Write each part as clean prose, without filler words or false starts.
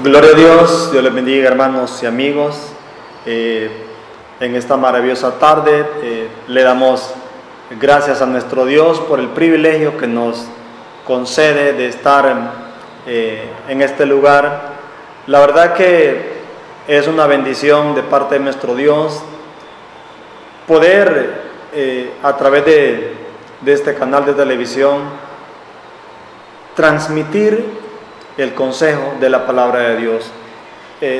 Gloria a Dios, Dios les bendiga, hermanos y amigos. En esta maravillosa tarde le damos gracias a nuestro Dios por el privilegio que nos concede de estar en este lugar. La verdad que es una bendición de parte de nuestro Dios poder a través de este canal de televisión transmitir el consejo de la palabra de Dios.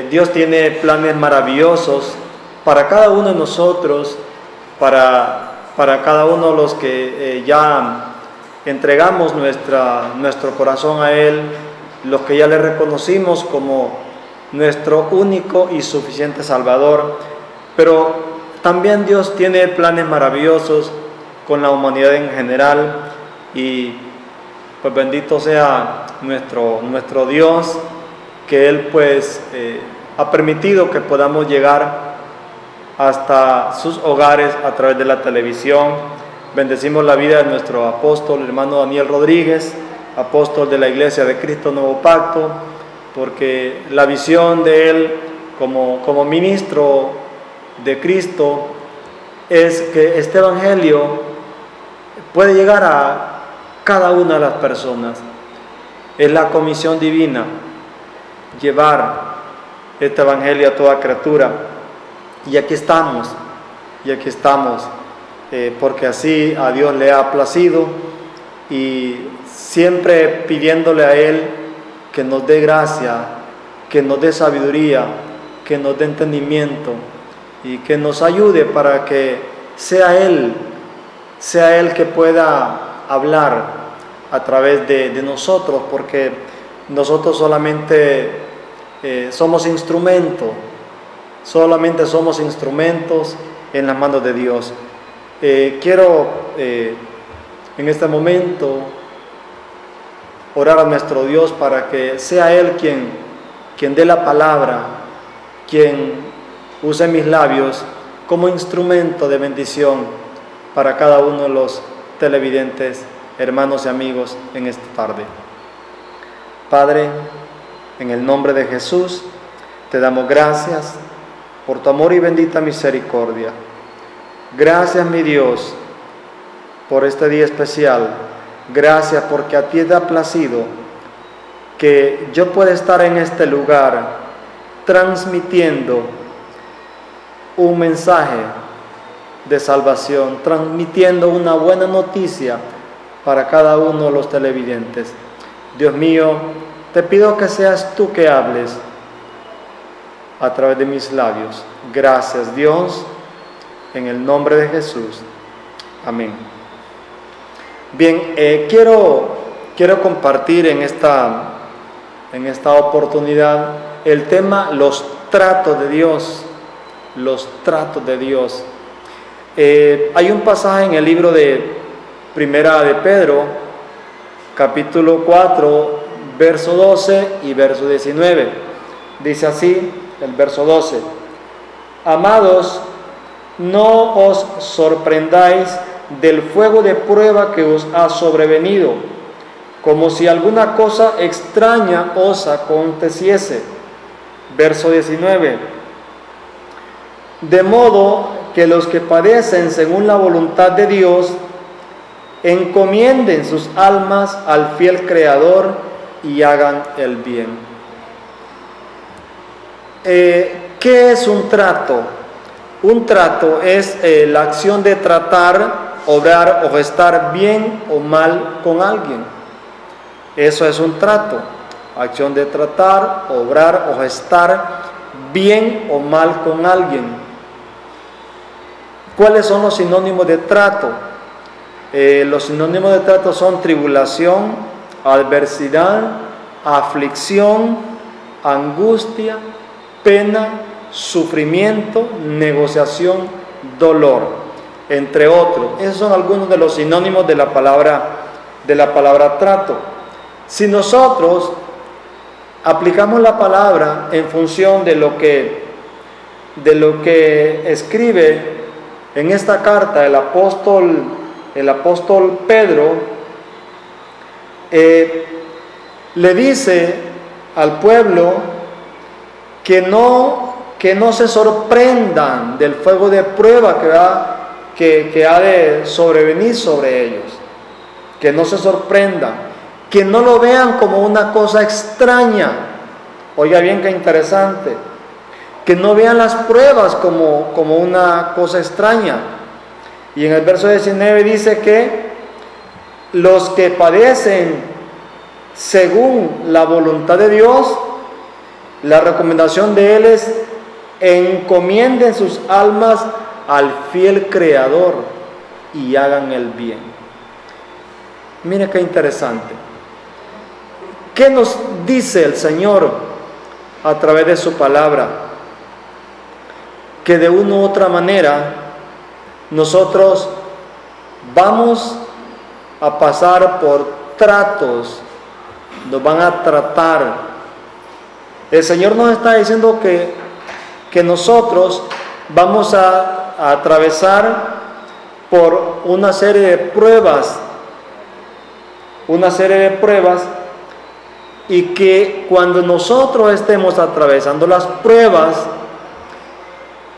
Dios tiene planes maravillosos para cada uno de nosotros, para cada uno de los que ya entregamos nuestro corazón a Él, los que ya le reconocimos como nuestro único y suficiente Salvador. Pero también Dios tiene planes maravillosos con la humanidad en general, y pues bendito sea nuestro Dios, que Él pues ha permitido que podamos llegar hasta sus hogares a través de la televisión. Bendecimos la vida de nuestro apóstol, hermano Daniel Rodríguez, apóstol de la Iglesia de Cristo Nuevo Pacto, porque la visión de él como ministro de Cristo es que este evangelio puede llegar a cada una de las personas. Es la comisión divina llevar este evangelio a toda criatura, y aquí estamos porque así a Dios le ha placido, y siempre pidiéndole a Él que nos dé gracia, que nos dé sabiduría, que nos dé entendimiento, y que nos ayude para que sea Él que pueda hablar a través de nosotros, porque nosotros solamente somos instrumentos en las manos de Dios. Quiero en este momento orar a nuestro Dios para que sea Él quien dé la palabra, quien use mis labios como instrumento de bendición para cada uno de los televidentes, hermanos y amigos, en esta tarde. Padre, en el nombre de Jesús, te damos gracias por tu amor y bendita misericordia. Gracias, mi Dios, por este día especial. Gracias porque a ti te ha placido que yo pueda estar en este lugar transmitiendo un mensaje de salvación, transmitiendo una buena noticia para cada uno de los televidentes. Dios mío, te pido que seas tú que hables a través de mis labios. Gracias, Dios, en el nombre de Jesús. Amén. Bien, quiero compartir en esta oportunidad el tema los tratos de Dios. Los tratos de Dios. Hay un pasaje en el libro de Primera de Pedro, capítulo 4, verso 12 y verso 19. Dice así el verso 12: Amados, no os sorprendáis del fuego de prueba que os ha sobrevenido, como si alguna cosa extraña os aconteciese. Verso 19: De modo que los que padecen según la voluntad de Dios encomienden sus almas al fiel Creador y hagan el bien. ¿Qué es un trato? Un trato es la acción de tratar, obrar o estar bien o mal con alguien. Eso es un trato. Acción de tratar, obrar o estar bien o mal con alguien. ¿Cuáles son los sinónimos de trato? Los sinónimos de trato son tribulación, adversidad, aflicción, angustia, pena, sufrimiento, negociación, dolor, entre otros. Esos son algunos de los sinónimos de la palabra trato. Si nosotros aplicamos la palabra en función de lo que escribe en esta carta el apóstol Pedro, le dice al pueblo que no se sorprendan del fuego de prueba que ha de sobrevenir sobre ellos, que no se sorprendan, que no lo vean como una cosa extraña. Oiga bien, qué interesante, que no vean las pruebas como una cosa extraña. Y en el verso 19 dice que los que padecen según la voluntad de Dios, la recomendación de Él es: encomienden sus almas al fiel Creador y hagan el bien. Mire qué interesante. ¿Qué nos dice el Señor a través de su palabra? Que de una u otra manera nosotros vamos a pasar por tratos, nos van a tratar. El Señor nos está diciendo que nosotros vamos a atravesar por una serie de pruebas, y que cuando nosotros estemos atravesando las pruebas,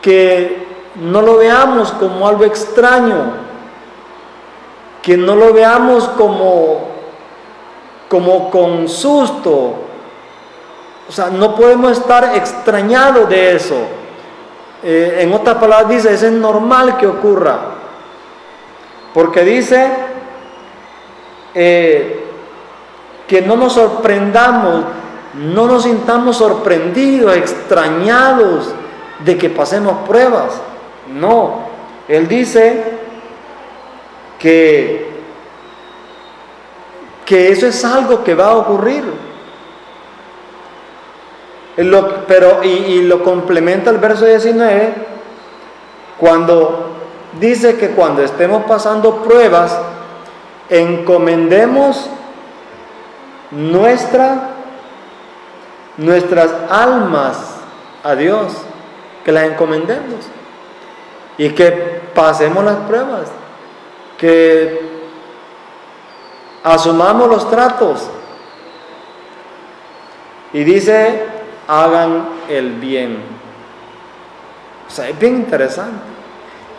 que no lo veamos como algo extraño, que no lo veamos como con susto. O sea, no podemos estar extrañados de eso. En otras palabras dice, es normal que ocurra, porque dice que no nos sorprendamos, no nos sintamos sorprendidos, extrañados de que pasemos pruebas. No, Él dice que eso es algo que va a ocurrir. Y lo complementa el verso 19, cuando dice que cuando estemos pasando pruebas, encomendemos nuestras almas a Dios, que las encomendemos y que pasemos las pruebas, que asumamos los tratos. Y dice, hagan el bien. O sea, es bien interesante.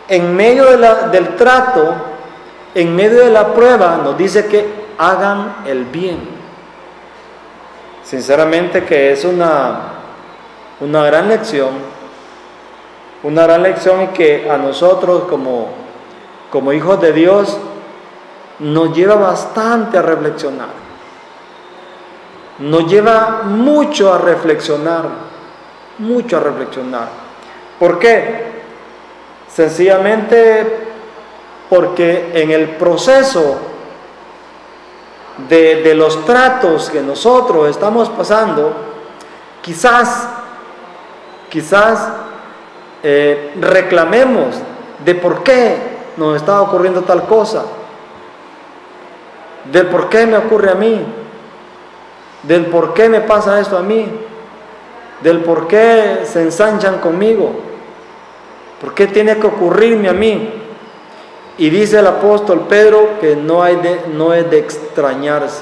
En medio del trato, en medio de la prueba, nos dice que hagan el bien. Sinceramente que es una gran lección, y que a nosotros como hijos de Dios nos lleva bastante a reflexionar, nos lleva mucho a reflexionar. ¿Por qué? Sencillamente porque en el proceso de los tratos que nosotros estamos pasando, quizás reclamemos de por qué nos está ocurriendo tal cosa, del por qué me ocurre a mí, del por qué me pasa esto a mí, del por qué se ensanchan conmigo, por qué tiene que ocurrirme a mí. Y dice el apóstol Pedro que no es de extrañarse,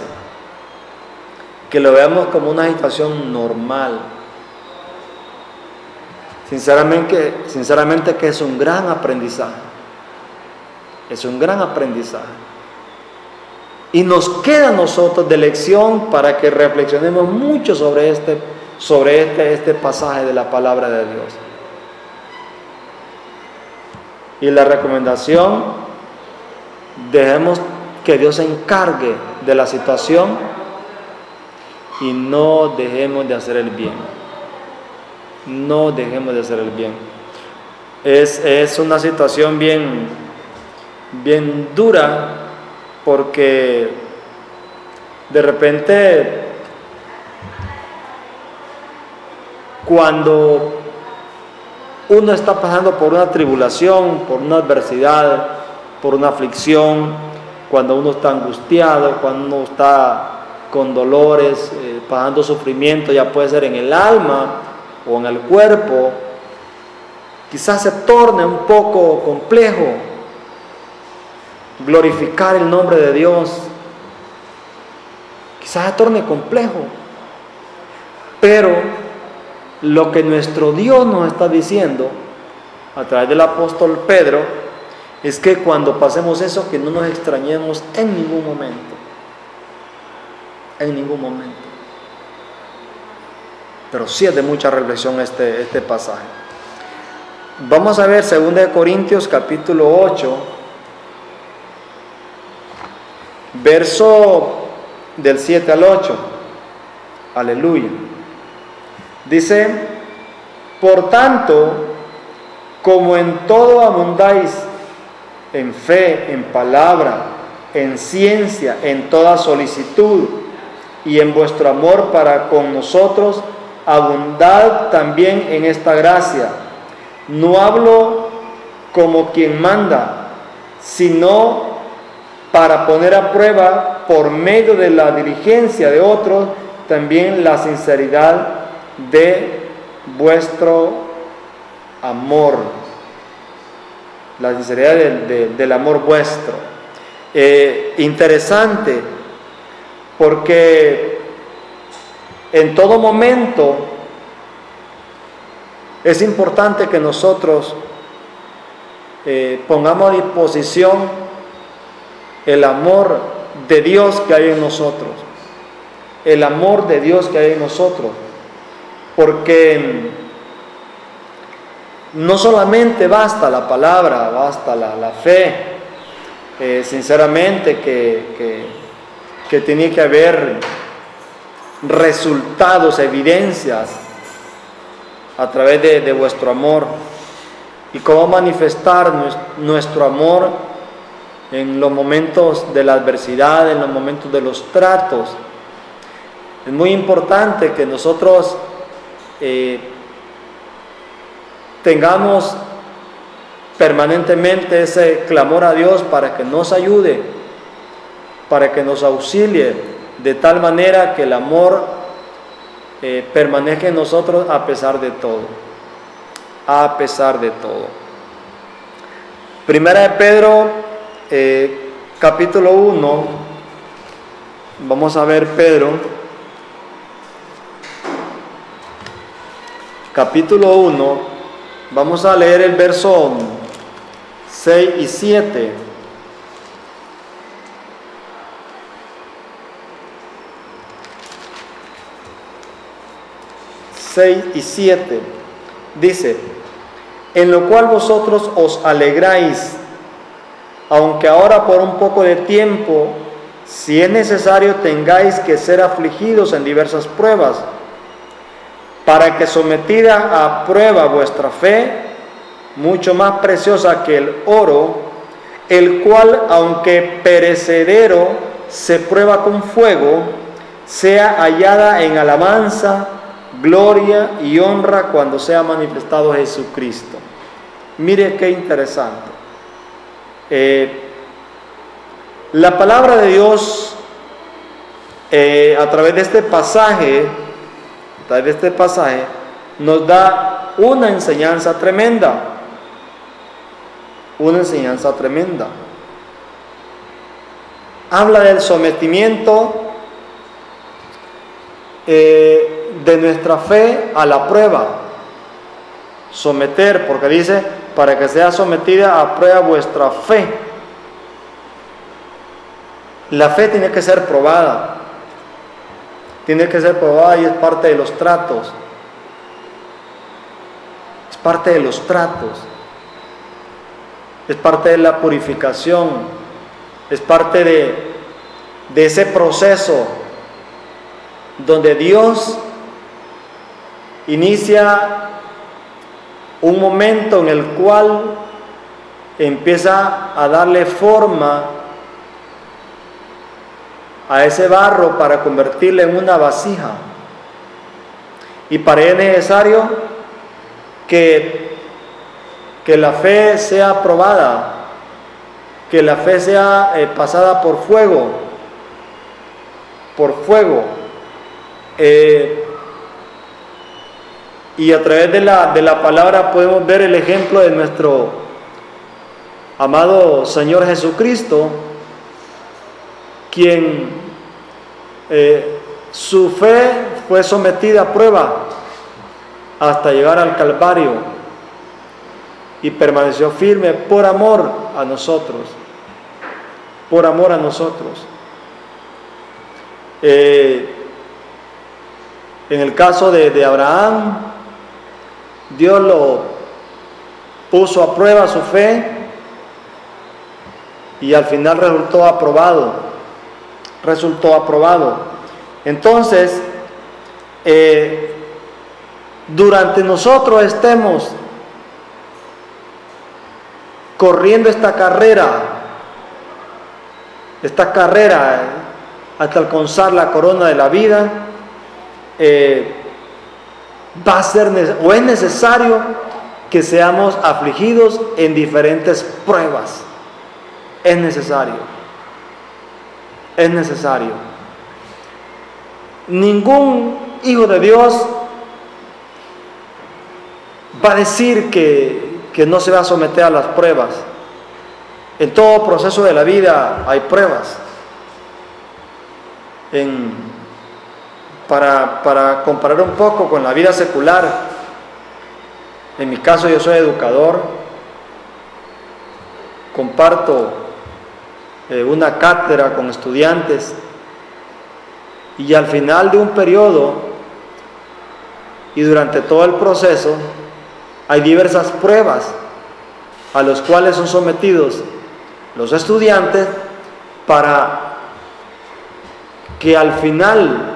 que lo veamos como una situación normal. Sinceramente que es un gran aprendizaje. Y nos queda a nosotros de lección para que reflexionemos mucho sobre este pasaje de la palabra de Dios. Y la recomendación, dejemos que Dios se encargue de la situación y no dejemos de hacer el bien. Es una situación bien dura, porque de repente cuando uno está pasando por una tribulación, por una adversidad, por una aflicción, cuando uno está angustiado, cuando uno está con dolores, pasando sufrimiento, ya puede ser en el alma o en el cuerpo, quizás se torne un poco complejo glorificar el nombre de Dios, quizás se torne complejo, pero lo que nuestro Dios nos está diciendo a través del apóstol Pedro es que cuando pasemos eso, que no nos extrañemos en ningún momento. En ningún momento. Pero sí es de mucha reflexión este pasaje. Vamos a ver 2 Corintios capítulo 8, verso del 7 al 8. Aleluya. Dice: por tanto, como en todo abundáis, en fe, en palabra, en ciencia, en toda solicitud, y en vuestro amor para con nosotros, abundad también en esta gracia. No hablo como quien manda, sino para poner a prueba, por medio de la diligencia de otros, también la sinceridad de vuestro amor. La sinceridad del amor vuestro. Interesante, porque en todo momento es importante que nosotros pongamos a disposición el amor de Dios que hay en nosotros. El amor de Dios que hay en nosotros. Porque no solamente basta la palabra, basta la fe. Sinceramente que tiene que haber resultados, evidencias a través de vuestro amor. Y cómo manifestar nuestro amor en los momentos de la adversidad, en los momentos de los tratos. Es muy importante que nosotros tengamos permanentemente ese clamor a Dios para que nos ayude, para que nos auxilie, de tal manera que el amor permanezca en nosotros a pesar de todo. A pesar de todo. Primera de Pedro, capítulo 1. Vamos a ver Pedro, capítulo 1. Vamos a leer el verso 6 y 7. Dice: en lo cual vosotros os alegráis, aunque ahora por un poco de tiempo, si es necesario, tengáis que ser afligidos en diversas pruebas, para que sometida a prueba vuestra fe, mucho más preciosa que el oro, el cual, aunque perecedero, se prueba con fuego, sea hallada en alabanza, gloria y honra cuando sea manifestado Jesucristo. Mire qué interesante. La palabra de Dios, a través de este pasaje, nos da una enseñanza tremenda. Una enseñanza tremenda. Habla del sometimiento de nuestra fe a la prueba. Someter, porque dice, para que sea sometida a prueba vuestra fe. La fe tiene que ser probada. Tiene que ser probada y es parte de los tratos. Es parte de los tratos. Es parte de la purificación. Es parte de ese proceso donde Dios inicia un momento en el cual empieza a darle forma a ese barro para convertirle en una vasija. Y para ello es necesario que la fe sea probada, que la fe sea pasada por fuego, y a través de la palabra podemos ver el ejemplo de nuestro amado Señor Jesucristo, quien su fe fue sometida a prueba hasta llegar al Calvario y permaneció firme por amor a nosotros, por amor a nosotros. En el caso de Abraham, Dios lo puso a prueba su fe y al final resultó aprobado. Entonces, durante nosotros estemos corriendo esta carrera hasta alcanzar la corona de la vida, va a ser o es necesario que seamos afligidos en diferentes pruebas. Es necesario. Ningún hijo de Dios va a decir que no se va a someter a las pruebas. En todo proceso de la vida hay pruebas. Para comparar un poco con la vida secular, en mi caso yo soy educador, comparto una cátedra con estudiantes y al final de un periodo y durante todo el proceso hay diversas pruebas a las cuales son sometidos los estudiantes para que al final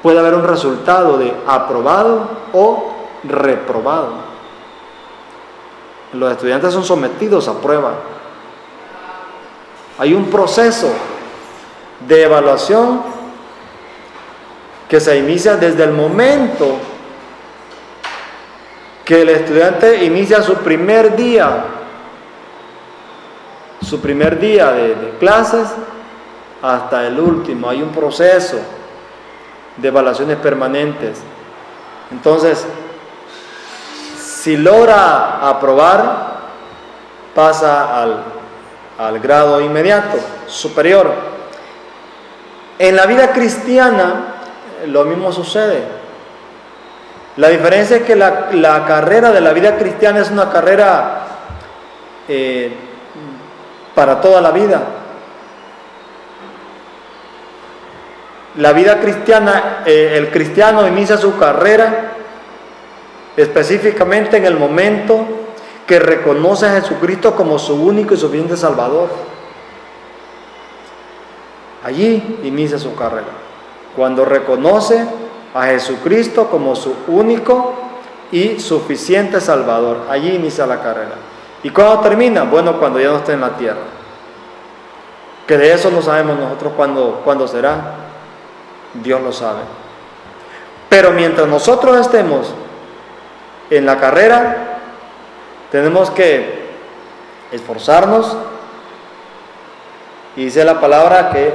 pueda haber un resultado de aprobado o reprobado. Los estudiantes son sometidos a prueba. Hay un proceso de evaluación que se inicia desde el momento que el estudiante inicia su primer día de clases hasta el último. Hay un proceso de evaluaciones permanentes. Entonces, si logra aprobar, pasa al grado inmediato, superior. En la vida cristiana lo mismo sucede. La diferencia es que la carrera de la vida cristiana es una carrera para toda la vida. La vida cristiana, el cristiano inicia su carrera específicamente en el momento que reconoce a Jesucristo como su único y suficiente Salvador. Allí inicia su carrera, cuando reconoce a Jesucristo como su único y suficiente Salvador. Allí inicia la carrera. ¿Y cuándo termina? Bueno, cuando ya no esté en la tierra. Que de eso no sabemos nosotros cuándo será. Dios lo sabe. Pero mientras nosotros estemos en la carrera, tenemos que esforzarnos. Y dice la palabra que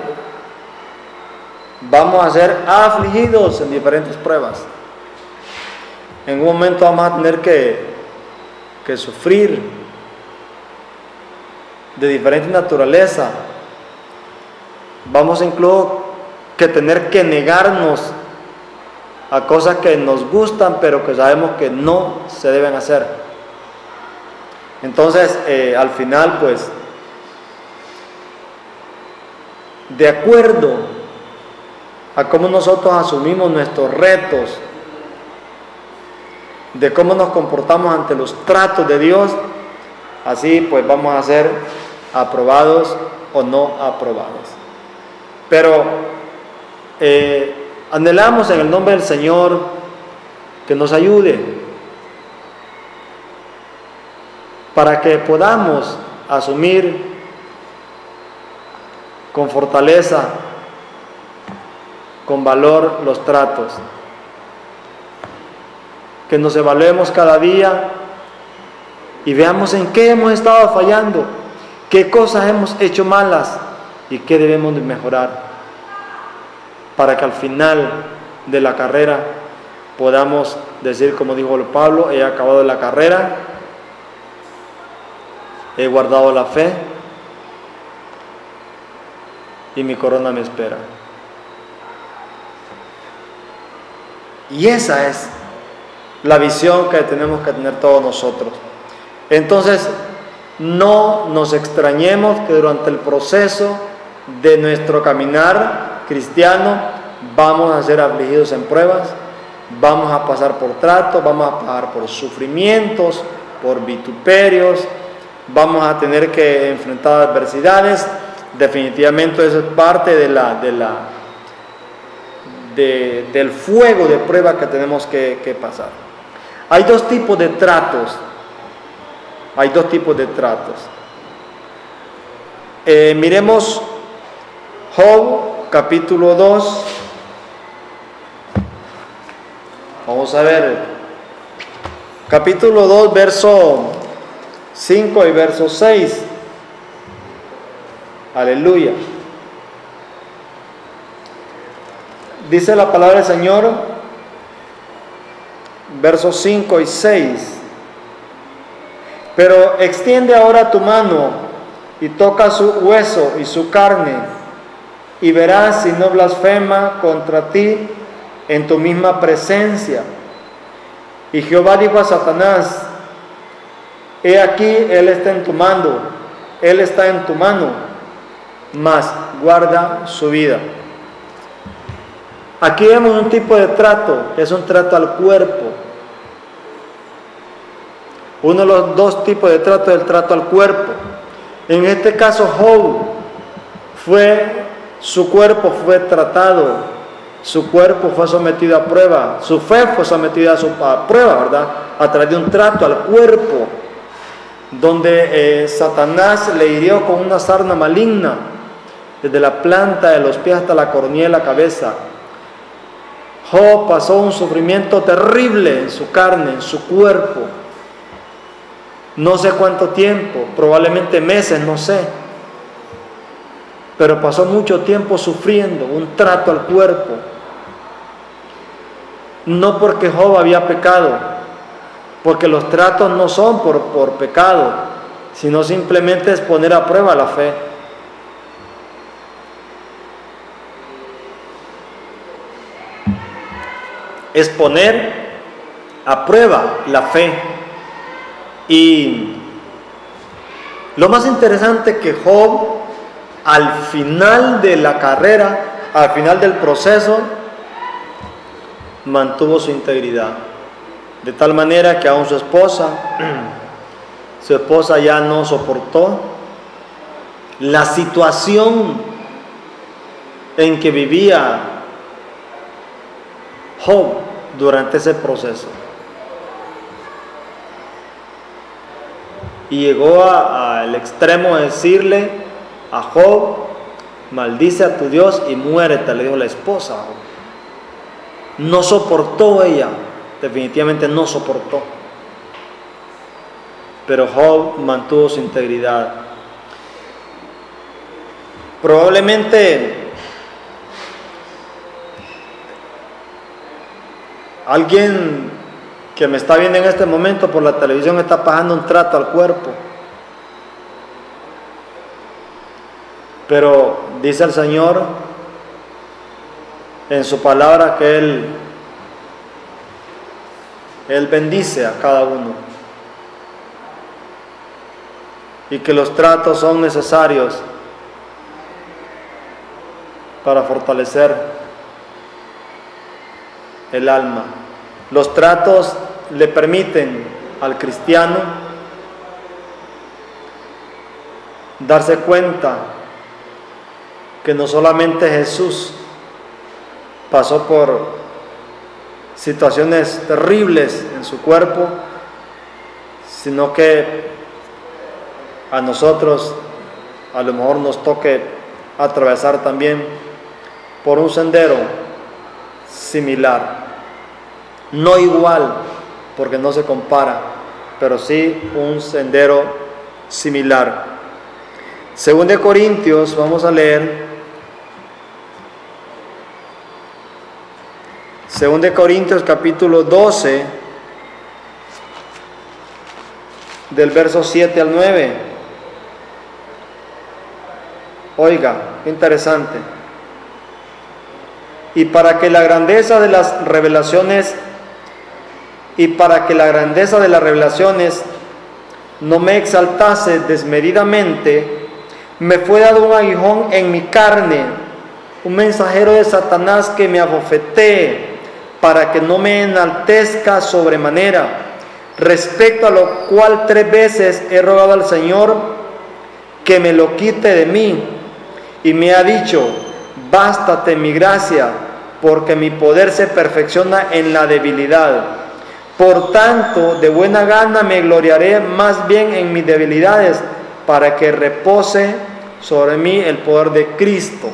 vamos a ser afligidos en diferentes pruebas. En un momento vamos a tener que sufrir de diferente naturaleza. Vamos incluso que tener que negarnos a cosas que nos gustan, pero que sabemos que no se deben hacer. Entonces, al final, pues, de acuerdo a cómo nosotros asumimos nuestros retos, de cómo nos comportamos ante los tratos de Dios, así pues vamos a ser aprobados o no aprobados. Pero anhelamos en el nombre del Señor que nos ayude para que podamos asumir con fortaleza, con valor los tratos, que nos evaluemos cada día y veamos en qué hemos estado fallando, qué cosas hemos hecho malas y qué debemos de mejorar, para que al final de la carrera podamos decir, como dijo Pablo: he acabado la carrera, he guardado la fe y mi corona me espera. Y esa es la visión que tenemos que tener todos nosotros. Entonces, no nos extrañemos que durante el proceso de nuestro caminar cristiano vamos a ser afligidos en pruebas, vamos a pasar por tratos, vamos a pasar por sufrimientos, por vituperios, vamos a tener que enfrentar adversidades. Definitivamente eso es parte del fuego de prueba que tenemos que pasar. Hay dos tipos de tratos. Miremos Job, capítulo 2. Vamos a ver. Capítulo 2, verso 5 y verso 6. Aleluya. Dice la palabra del Señor, versos 5 y 6. Pero extiende ahora tu mano y toca su hueso y su carne, y verás si no blasfema contra ti en tu misma presencia. Y Jehová dijo a Satanás: he aquí, él está en tu mano, mas guarda su vida. Aquí vemos un tipo de trato, que es un trato al cuerpo. Uno de los dos tipos de trato es el trato al cuerpo. En este caso, Job su cuerpo fue tratado, su cuerpo fue sometido a prueba, su fe fue sometida a prueba, ¿verdad? A través de un trato al cuerpo, donde Satanás le hirió con una sarna maligna, desde la planta de los pies hasta la coronilla de la cabeza. Job pasó un sufrimiento terrible en su carne, en su cuerpo. No sé cuánto tiempo, probablemente meses, no sé. Pero pasó mucho tiempo sufriendo un trato al cuerpo. No porque Job había pecado, porque los tratos no son por pecado, sino simplemente es poner a prueba la fe. Es poner a prueba la fe. Y lo más interesante que Job, al final de la carrera, al final del proceso, mantuvo su integridad, de tal manera que aún su esposa ya no soportó la situación en que vivía Job durante ese proceso. Y llegó al extremo de decirle a Job: maldice a tu Dios y muérete, le dijo la esposa a Job. No soportó ella, definitivamente no soportó. Pero Job mantuvo su integridad. Probablemente alguien que me está viendo en este momento por la televisión está pasando un trato al cuerpo. Pero dice el Señor en su palabra que Él bendice a cada uno, y que los tratos son necesarios para fortalecer el alma. Los tratos le permiten al cristiano darse cuenta que no solamente Jesús pasó por situaciones terribles en su cuerpo, sino que a nosotros a lo mejor nos toque atravesar también por un sendero similar, no igual porque no se compara, pero sí un sendero similar. Según de Corintios, vamos a leer Según de Corintios capítulo 12, del verso 7 al 9. Oiga, qué interesante. Y para que la grandeza de las revelaciones y para que la grandeza de las revelaciones no me exaltase desmedidamente, me fue dado un aguijón en mi carne, un mensajero de Satanás que me abofetee, para que no me enaltezca sobremanera, respecto a lo cual 3 veces he rogado al Señor que me lo quite de mí, y me ha dicho: bástate mi gracia, porque mi poder se perfecciona en la debilidad. Por tanto, de buena gana me gloriaré más bien en mis debilidades, para que repose sobre mí el poder de Cristo.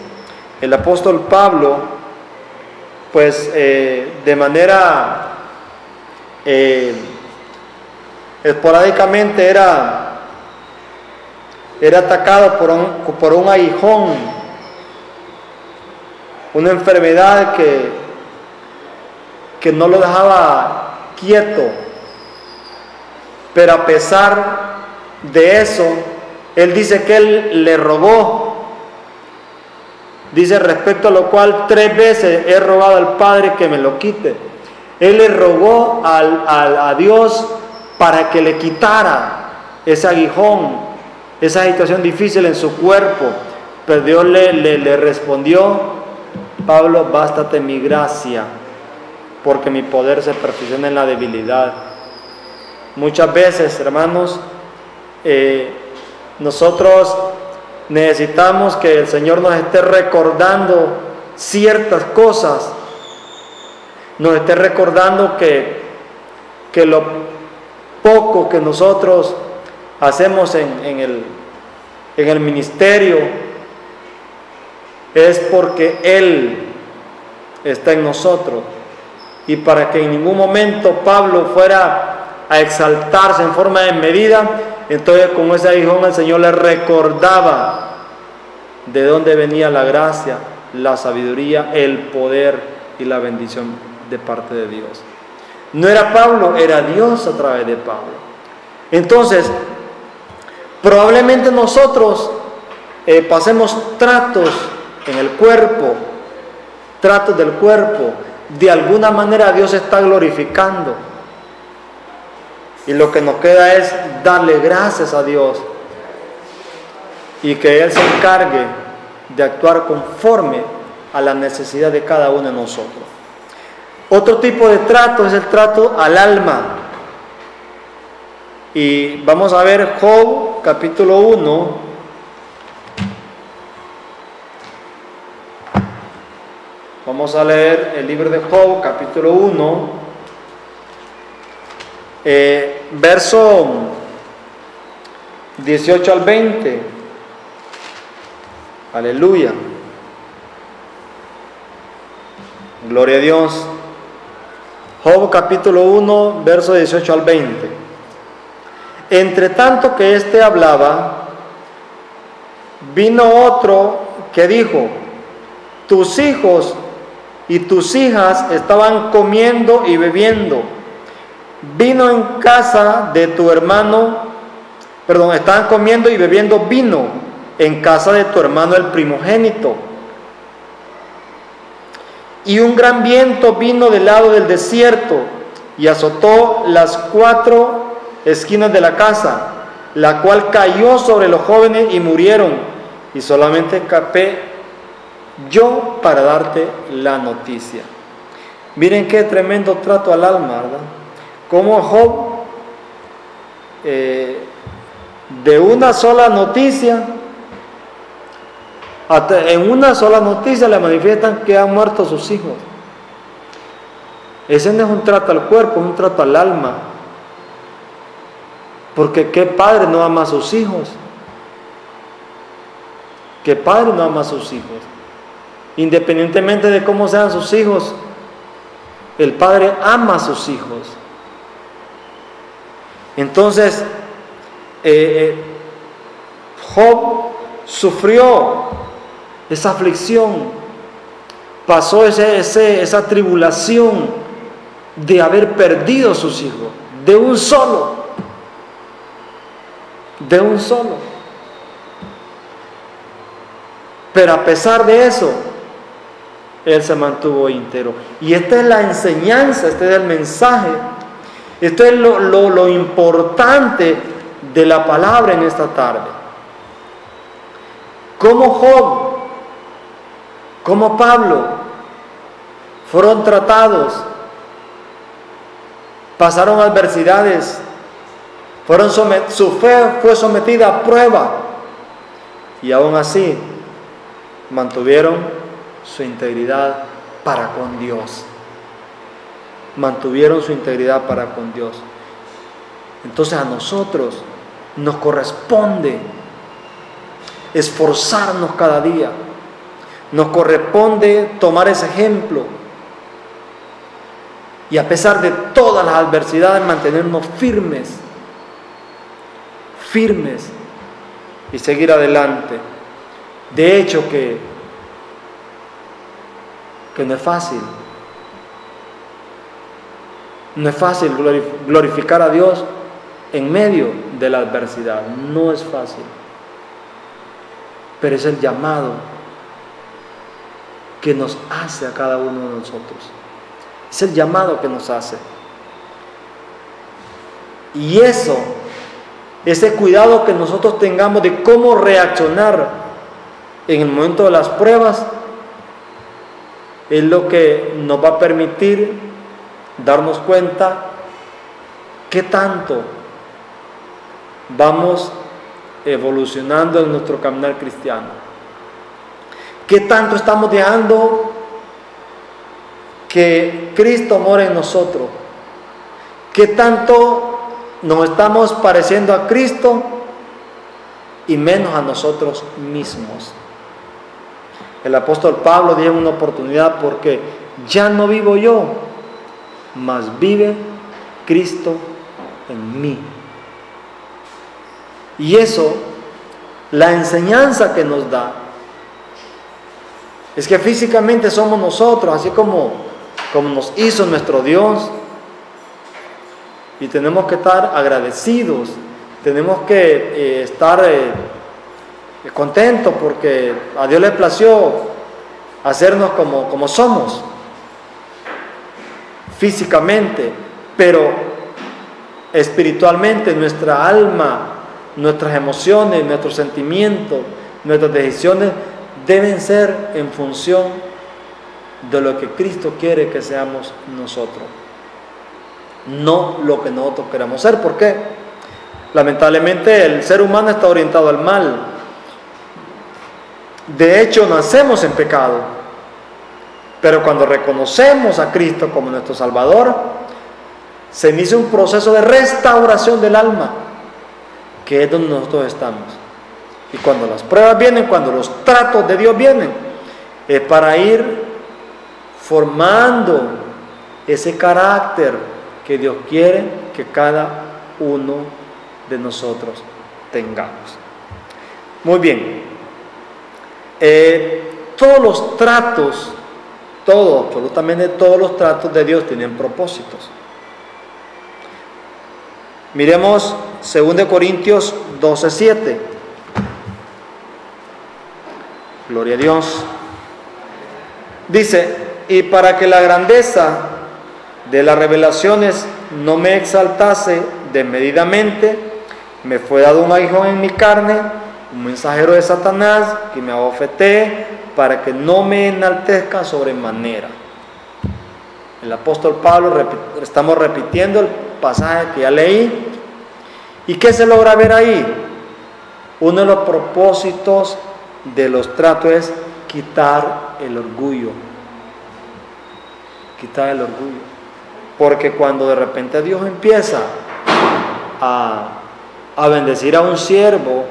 El apóstol Pablo, pues de manera esporádicamente era atacado por un aguijón, una enfermedad que no lo dejaba quieto, pero a pesar de eso, él dice que él le rogó, dice: respecto a lo cual 3 veces he rogado al Padre que me lo quite. Él le rogó a Dios para que le quitara ese aguijón, esa situación difícil en su cuerpo, pero Dios le respondió: Pablo, bástate mi gracia, porque mi poder se perfecciona en la debilidad. Muchas veces, hermanos, nosotros necesitamos que el Señor nos esté recordando ciertas cosas, nos esté recordando que lo poco que nosotros hacemos en el ministerio es porque Él está en nosotros. Y para que en ningún momento Pablo fuera a exaltarse en forma desmedida, entonces con ese aguijón el Señor le recordaba de dónde venía la gracia, la sabiduría, el poder y la bendición de parte de Dios. No era Pablo, era Dios a través de Pablo. Entonces, probablemente nosotros pasemos tratos en el cuerpo, tratos del cuerpo. De alguna manera Dios está glorificando, y lo que nos queda es darle gracias a Dios y que Él se encargue de actuar conforme a la necesidad de cada uno de nosotros. Otro tipo de trato es el trato al alma, y vamos a ver Job capítulo 1. Vamos a leer el libro de Job, capítulo 1, verso 18 al 20. Aleluya. Gloria a Dios. Job, capítulo 1, verso 18 al 20. Entre tanto que éste hablaba, vino otro que dijo: tus hijos y tus hijas estaban comiendo y bebiendo vino en casa de tu hermano, estaban comiendo y bebiendo vino en casa de tu hermano el primogénito. Y un gran viento vino del lado del desierto y azotó las 4 esquinas de la casa, la cual cayó sobre los jóvenes y murieron, y solamente escapé yo para darte la noticia. Miren qué tremendo trato al alma, ¿verdad? Como Job, de una sola noticia, en una sola noticia le manifiestan que han muerto sus hijos. Ese no es un trato al cuerpo, es un trato al alma. Porque ¿qué padre no ama a sus hijos? ¿Qué padre no ama a sus hijos? Independientemente de cómo sean sus hijos, el padre ama a sus hijos. Entonces, Job sufrió esa aflicción, pasó esa tribulación de haber perdido a sus hijos, de un solo. Pero a pesar de eso, él se mantuvo íntegro. Y esta es la enseñanza, este es el mensaje Esto es lo importante de la palabra en esta tarde. Como Job, como Pablo, fueron tratados, pasaron adversidades, su fe fue sometida a prueba y aún así mantuvieron su integridad para con Dios. Mantuvieron su integridad para con Dios. Entonces a nosotros nos corresponde esforzarnos cada día. Nos corresponde tomar ese ejemplo y a pesar de todas las adversidades mantenernos firmes y seguir adelante. De hecho que no es fácil. No es fácil glorificar a Dios en medio de la adversidad. No es fácil. Pero es el llamado que nos hace a cada uno de nosotros. Es el llamado que nos hace. Y ese cuidado que nosotros tengamos de cómo reaccionar en el momento de las pruebas, es lo que nos va a permitir darnos cuenta qué tanto vamos evolucionando en nuestro caminar cristiano, qué tanto estamos dejando que Cristo more en nosotros, qué tanto nos estamos pareciendo a Cristo y menos a nosotros mismos. El apóstol Pablo dijo en una oportunidad: porque ya no vivo yo, mas vive Cristo en mí. Y eso, la enseñanza que nos da, es que físicamente somos nosotros, así como nos hizo nuestro Dios, y tenemos que estar agradecidos, tenemos que estar contentos porque a Dios le plació hacernos como somos físicamente, pero espiritualmente nuestra alma, nuestras emociones, nuestros sentimientos, nuestras decisiones deben ser en función de lo que Cristo quiere que seamos nosotros, no lo que nosotros queramos ser. ¿Por qué? Lamentablemente el ser humano está orientado al mal. De hecho, nacemos en pecado, pero cuando reconocemos a Cristo como nuestro Salvador, se inicia un proceso de restauración del alma, que es donde nosotros estamos. Y cuando las pruebas vienen, cuando los tratos de Dios vienen, es para ir formando ese carácter que Dios quiere que cada uno de nosotros tengamos. Muy bien. Todos los tratos, absolutamente todos los tratos de Dios tienen propósitos. Miremos 2 Corintios 12:7. Gloria a Dios. Dice: y para que la grandeza de las revelaciones no me exaltase desmedidamente, me fue dado un aguijón en mi carne, un mensajero de Satanás que me abofetee, para que no me enaltezca sobremanera. El apóstol Pablo, estamos repitiendo el pasaje que ya leí. ¿Y qué se logra ver ahí? Uno de los propósitos de los tratos es quitar el orgullo. Quitar el orgullo. Porque cuando de repente Dios empieza a bendecir a un siervo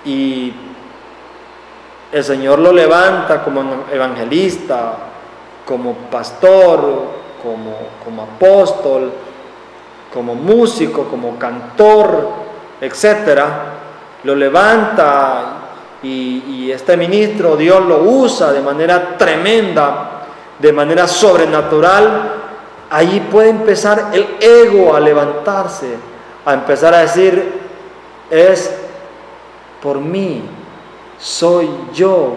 y el Señor lo levanta como evangelista, como pastor, como apóstol, como músico, como cantor, etcétera, lo levanta y este ministro Dios lo usa de manera tremenda, de manera sobrenatural. Ahí puede empezar el ego a levantarse, a empezar a decir: es por mí, soy yo.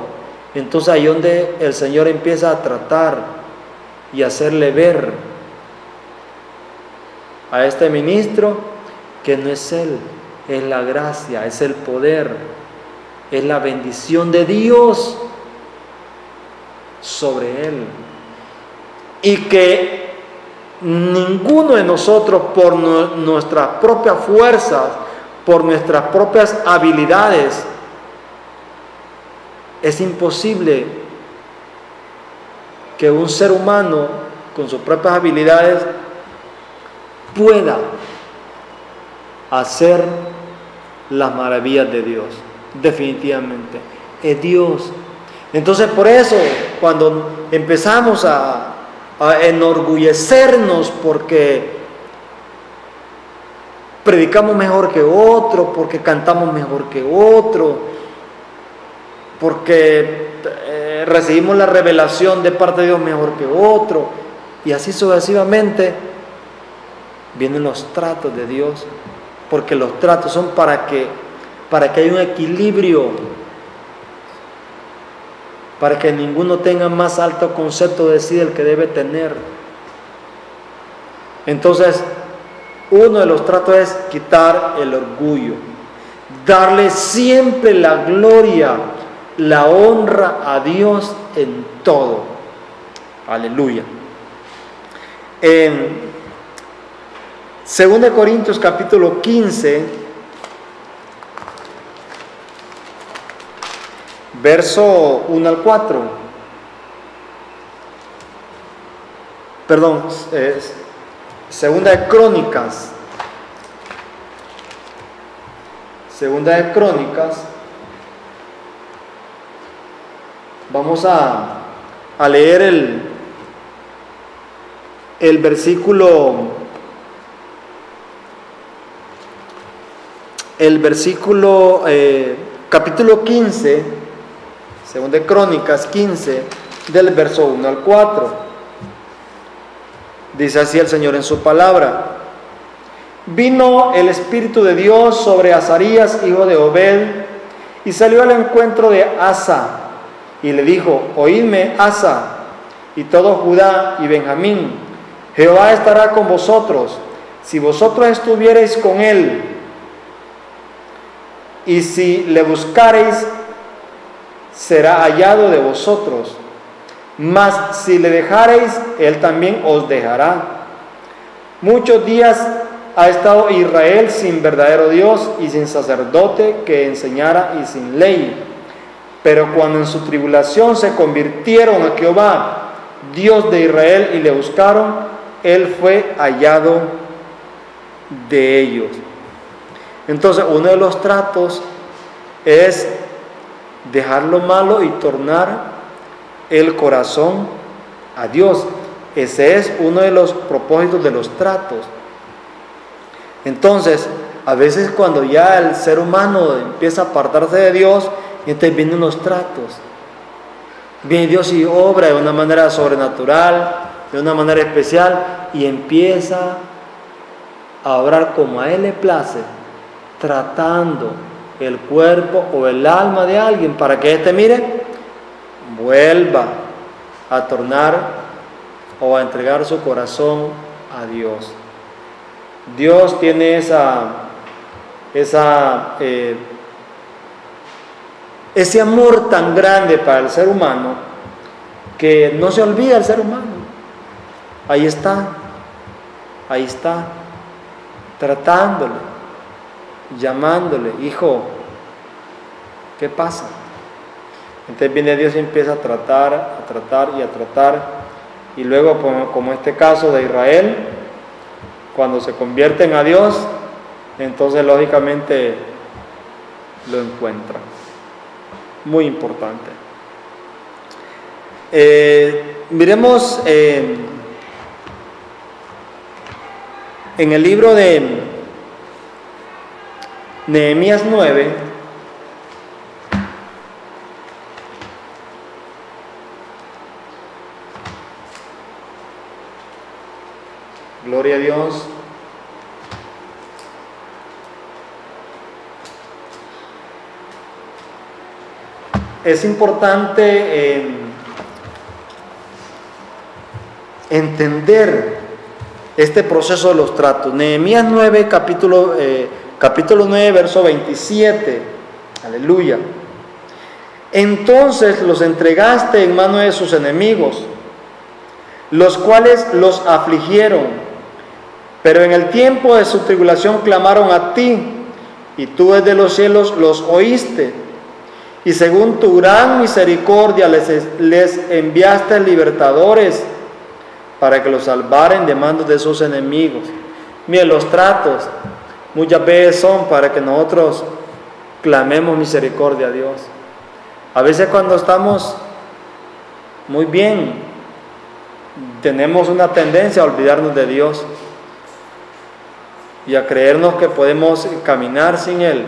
Entonces ahí donde el Señor empieza a tratar y hacerle ver a este ministro que no es él, es la gracia, es el poder, es la bendición de Dios sobre él. Y que ninguno de nosotros, por nuestras propias fuerzas, por nuestras propias habilidades, es imposible que un ser humano con sus propias habilidades pueda hacer las maravillas de Dios. Definitivamente es Dios. Entonces, por eso, cuando empezamos a enorgullecernos porque predicamos mejor que otro, porque cantamos mejor que otro, porque recibimos la revelación de parte de Dios mejor que otro, y así sucesivamente, vienen los tratos de Dios, porque los tratos son para que haya un equilibrio, para que ninguno tenga más alto concepto de sí del que debe tener. Entonces, uno de los tratos es quitar el orgullo, darle siempre la gloria, la honra a Dios en todo. Aleluya. En 2 Corintios capítulo 15, verso 1 al 4. Perdón, Segunda de Crónicas. Segunda de Crónicas. Vamos a leer el versículo. Capítulo 15, Segunda de Crónicas 15, del verso 1 al 4. Dice así el Señor en su palabra: vino el Espíritu de Dios sobre Azarías, hijo de Obed, y salió al encuentro de Asa, y le dijo: oídme, Asa, y todo Judá y Benjamín, Jehová estará con vosotros, si vosotros estuviereis con él, y si le buscareis, será hallado de vosotros. Mas si le dejareis, él también os dejará. Muchos días ha estado Israel sin verdadero Dios y sin sacerdote que enseñara y sin ley. Pero cuando en su tribulación se convirtieron a Jehová, Dios de Israel, y le buscaron, él fue hallado de ellos. Entonces, uno de los tratos es dejar lo malo y tornar el corazón a Dios. Ese es uno de los propósitos de los tratos. Entonces, a veces cuando ya el ser humano empieza a apartarse de Dios, entonces vienen los tratos. Viene Dios y obra de una manera sobrenatural, de una manera especial, y empieza a obrar como a Él le place, tratando el cuerpo o el alma de alguien para que éste, mire, vuelva a tornar o a entregar su corazón a Dios. Dios tiene ese amor tan grande para el ser humano que no se olvida el ser humano. Ahí está, tratándole, llamándole: hijo, ¿qué pasa? Entonces viene Dios y empieza a tratar, y luego, como este caso de Israel, cuando se convierten a Dios, entonces lógicamente lo encuentran. Muy importante. Miremos en el libro de Nehemías 9, gloria a Dios. Es importante entender este proceso de los tratos. Nehemías 9, capítulo 9, verso 27. Aleluya. Entonces los entregaste en mano de sus enemigos, los cuales los afligieron, pero en el tiempo de su tribulación clamaron a ti, y tú desde los cielos los oíste, y según tu gran misericordia les enviaste libertadores para que los salvaren de manos de sus enemigos. Miren, los tratos muchas veces son para que nosotros clamemos misericordia a Dios. A veces cuando estamos muy bien, tenemos una tendencia a olvidarnos de Dios y a creernos que podemos caminar sin Él,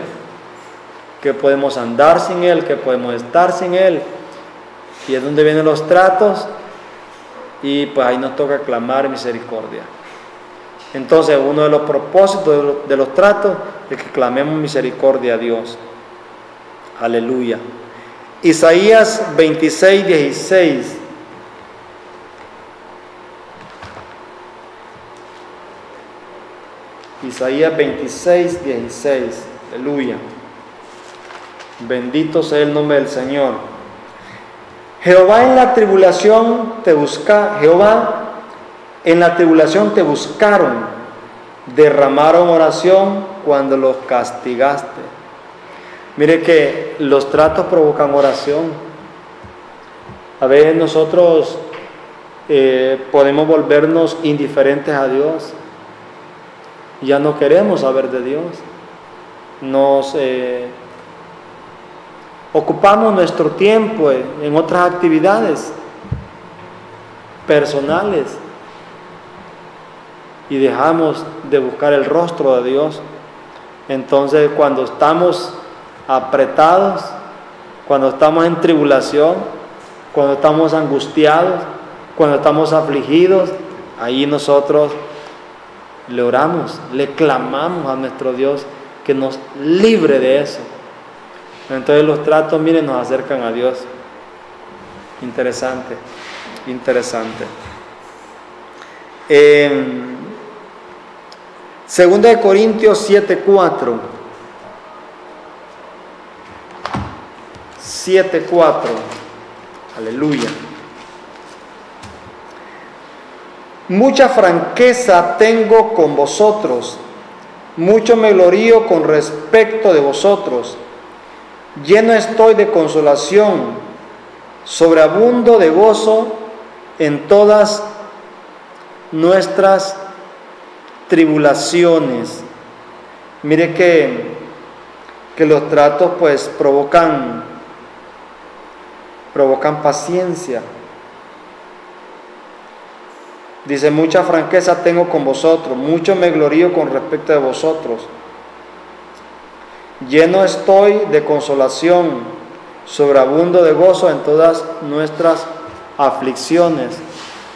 que podemos andar sin Él, que podemos estar sin Él. Y es donde vienen los tratos, y pues ahí nos toca clamar misericordia. Entonces uno de los propósitos de los tratos es que clamemos misericordia a Dios. Aleluya. Isaías 26, 16. Isaías 26, 16. Aleluya. Bendito sea el nombre del Señor. Jehová en la tribulación te buscaron, derramaron oración cuando los castigaste. Mire que los tratos provocan oración. A veces nosotros podemos volvernos indiferentes a Dios. Ya no queremos saber de Dios. Nos ocupamos nuestro tiempo en otras actividades personales y dejamos de buscar el rostro de Dios. Entonces, cuando estamos apretados, cuando estamos en tribulación, cuando estamos angustiados, cuando estamos afligidos, ahí nosotros le oramos, le clamamos a nuestro Dios que nos libre de eso. Entonces los tratos, miren, nos acercan a Dios. Interesante, interesante. Segunda de Corintios 7:4. 7:4. Aleluya. Mucha franqueza tengo con vosotros, mucho me glorío con respecto de vosotros. Lleno estoy de consolación, sobreabundo de gozo en todas nuestras tribulaciones. Mire que los tratos pues provocan paciencia. Dice, mucha franqueza tengo con vosotros, mucho me glorío con respecto de vosotros. Lleno estoy de consolación, sobreabundo de gozo en todas nuestras aflicciones.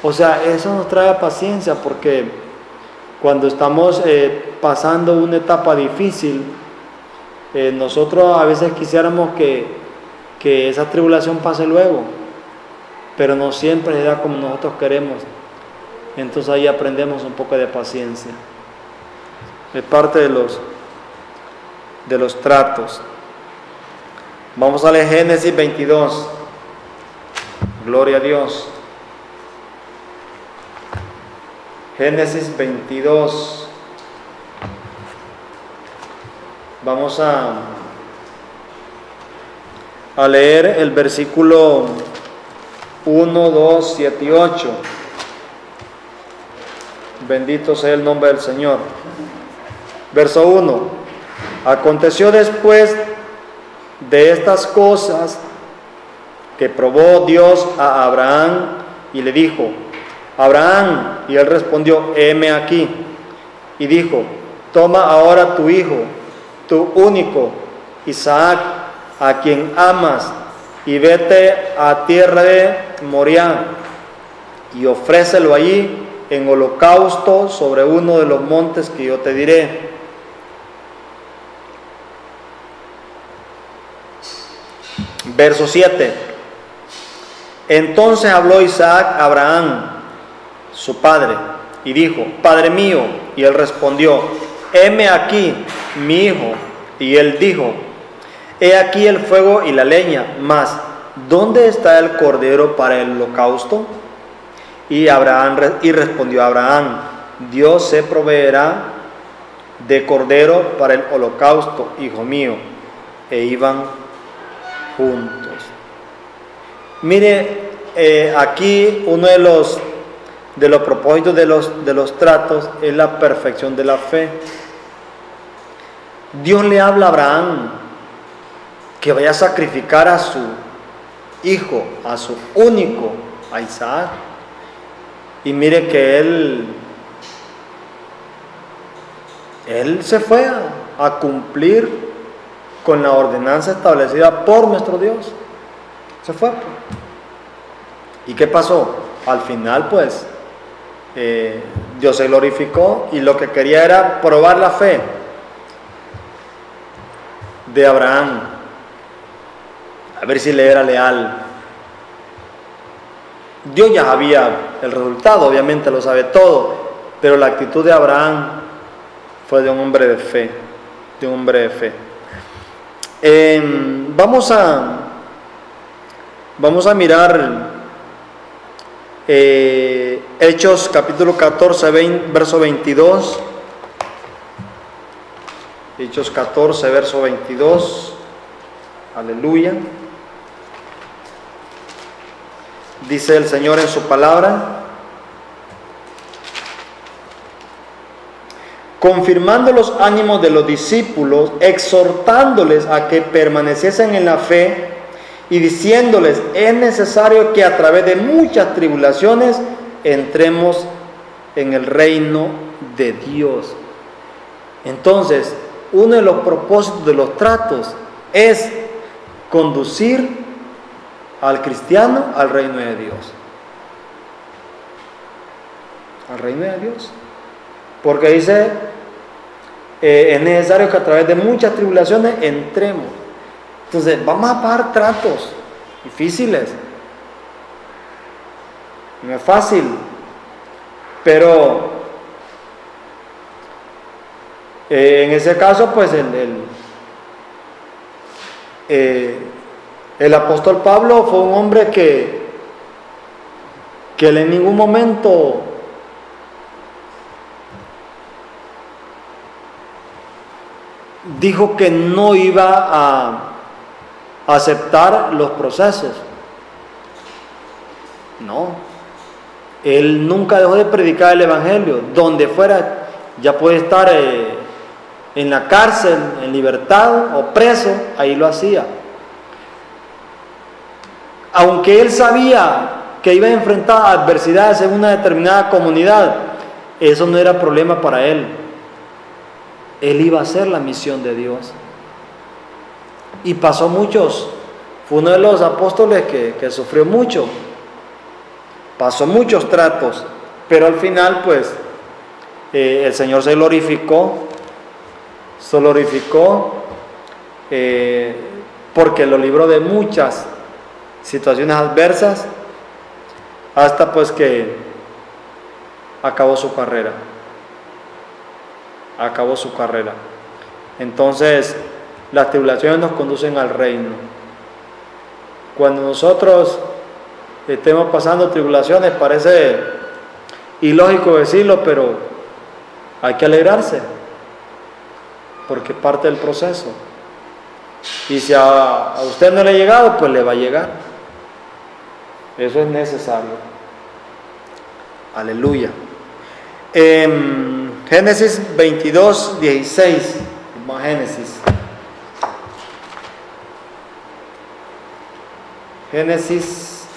O sea, eso nos trae paciencia, porque cuando estamos pasando una etapa difícil, nosotros a veces quisiéramos que esa tribulación pase luego, pero no siempre se da como nosotros queremos. Entonces ahí aprendemos un poco de paciencia. Es parte de los tratos. Vamos a leer Génesis 22. Gloria a Dios. Génesis 22. Vamos a leer el versículo 1, 2, 7 y 8. Bendito sea el nombre del Señor. Verso 1. Aconteció después de estas cosas que probó Dios a Abraham y le dijo, Abraham, y él respondió, heme aquí. Y dijo, toma ahora tu hijo, tu único, Isaac, a quien amas, y vete a tierra de Moriah, y ofrécelo allí en holocausto sobre uno de los montes que yo te diré. Verso 7. Entonces habló Isaac a Abraham, su padre, y dijo: Padre mío. Y él respondió: heme aquí, mi hijo. Y él dijo: he aquí el fuego y la leña, mas ¿dónde está el cordero para el holocausto? Y respondió Abraham: Dios se proveerá de cordero para el holocausto, hijo mío. E iban juntos. Mire, aquí uno de los propósitos de los tratos es la perfección de la fe. Dios le habla a Abraham que vaya a sacrificar a su hijo, a su único, a Isaac. Y mire que él se fue a cumplir con la ordenanza establecida por nuestro Dios. Se fue. ¿Y qué pasó? Al final, pues, Dios se glorificó y lo que quería era probar la fe de Abraham, a ver si le era leal. Dios ya sabía el resultado, obviamente lo sabe todo, pero la actitud de Abraham fue de un hombre de fe, de un hombre de fe. Vamos a mirar Hechos capítulo 14, verso 22. Hechos 14, verso 22. Aleluya. Dice el Señor en su palabra: confirmando los ánimos de los discípulos, exhortándoles a que permaneciesen en la fe y diciéndoles: es necesario que a través de muchas tribulaciones entremos en el reino de Dios. Entonces, uno de los propósitos de los tratos es conducir al cristiano al reino de Dios. Al reino de Dios. Porque dice, es necesario que a través de muchas tribulaciones entremos. Entonces, vamos a pagar tratos difíciles. No es fácil, pero en ese caso, pues el apóstol Pablo fue un hombre que en ningún momento dijo que no iba a aceptar los procesos. No, él nunca dejó de predicar el evangelio. Donde fuera, ya puede estar en la cárcel, en libertad o preso, ahí lo hacía. Aunque él sabía que iba a enfrentar adversidades en una determinada comunidad, eso no era problema para él. Él iba a hacer la misión de Dios. Y pasó muchos. Fue uno de los apóstoles que sufrió mucho. Pasó muchos tratos. Pero al final, pues, el Señor se glorificó. Se glorificó porque lo libró de muchas situaciones adversas, hasta pues que acabó su carrera. Acabó su carrera. Entonces, las tribulaciones nos conducen al reino. Cuando nosotros estemos pasando tribulaciones, parece ilógico decirlo, pero hay que alegrarse, porque es parte del proceso. Y si a usted no le ha llegado, pues le va a llegar. Eso es necesario. Aleluya. Génesis 22, 16. Vamos a Génesis. Génesis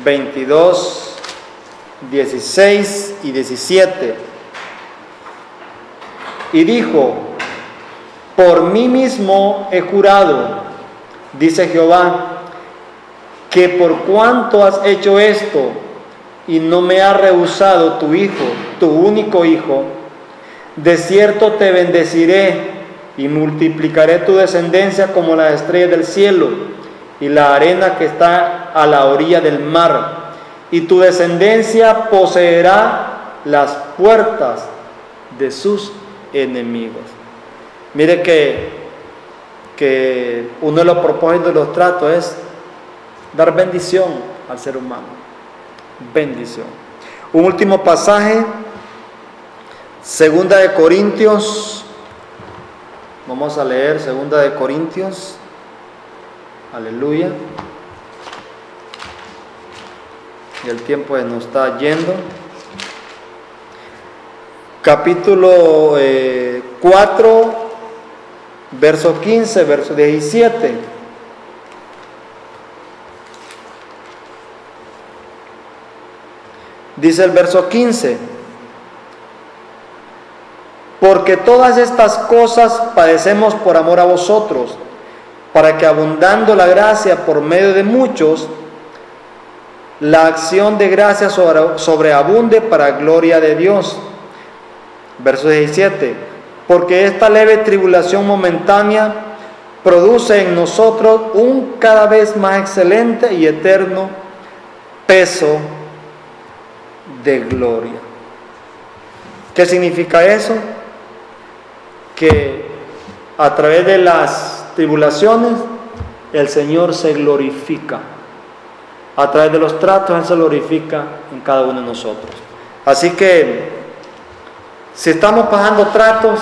22, 16 y 17. Y dijo: por mí mismo he jurado, dice Jehová, que por cuanto has hecho esto y no me has rehusado tu hijo, tu único hijo, de cierto te bendeciré y multiplicaré tu descendencia como las estrellas del cielo y la arena que está a la orilla del mar, y tu descendencia poseerá las puertas de sus enemigos. Mire que uno de los propósitos de los tratos es dar bendición al ser humano. Bendición. Un último pasaje, 2 de Corintios. Vamos a leer 2 de Corintios. Aleluya. Y el tiempo nos está yendo. Capítulo 4, verso 15, verso 17. Dice el verso 15: porque todas estas cosas padecemos por amor a vosotros, para que abundando la gracia por medio de muchos, la acción de gracia sobreabunde para gloria de Dios. Verso 17: porque esta leve tribulación momentánea produce en nosotros un cada vez más excelente y eterno peso de gloria. ¿Qué significa eso? Que a través de las tribulaciones el Señor se glorifica. A través de los tratos Él se glorifica en cada uno de nosotros. Así que si estamos pasando tratos,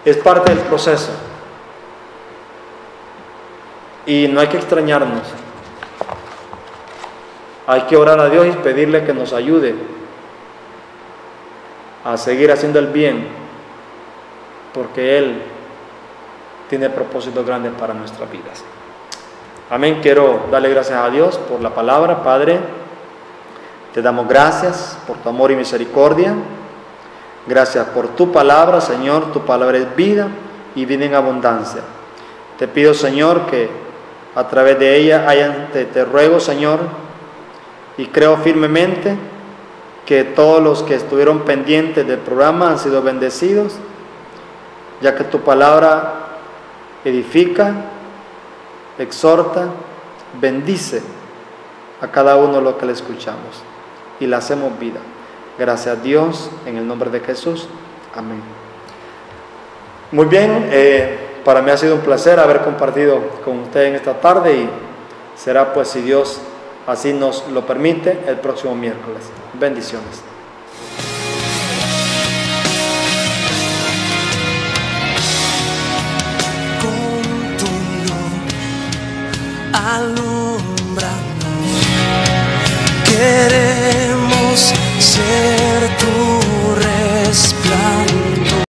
es parte del proceso. Y no hay que extrañarnos. Hay que orar a Dios y pedirle que nos ayude a seguir haciendo el bien, porque Él tiene propósitos grandes para nuestras vidas. Amén. Quiero darle gracias a Dios por la palabra. Padre, te damos gracias por tu amor y misericordia. Gracias por tu palabra, Señor. Tu palabra es vida y vida en abundancia. Te pido, Señor, que a través de ella te ruego, Señor, y creo firmemente que todos los que estuvieron pendientes del programa han sido bendecidos, ya que tu palabra edifica, exhorta, bendice a cada uno de los que le escuchamos y le hacemos vida. Gracias a Dios, en el nombre de Jesús. Amén. Muy bien, para mí ha sido un placer haber compartido con ustedes en esta tarde y será, pues, si Dios así nos lo permite, el próximo miércoles. Bendiciones. Con tu luz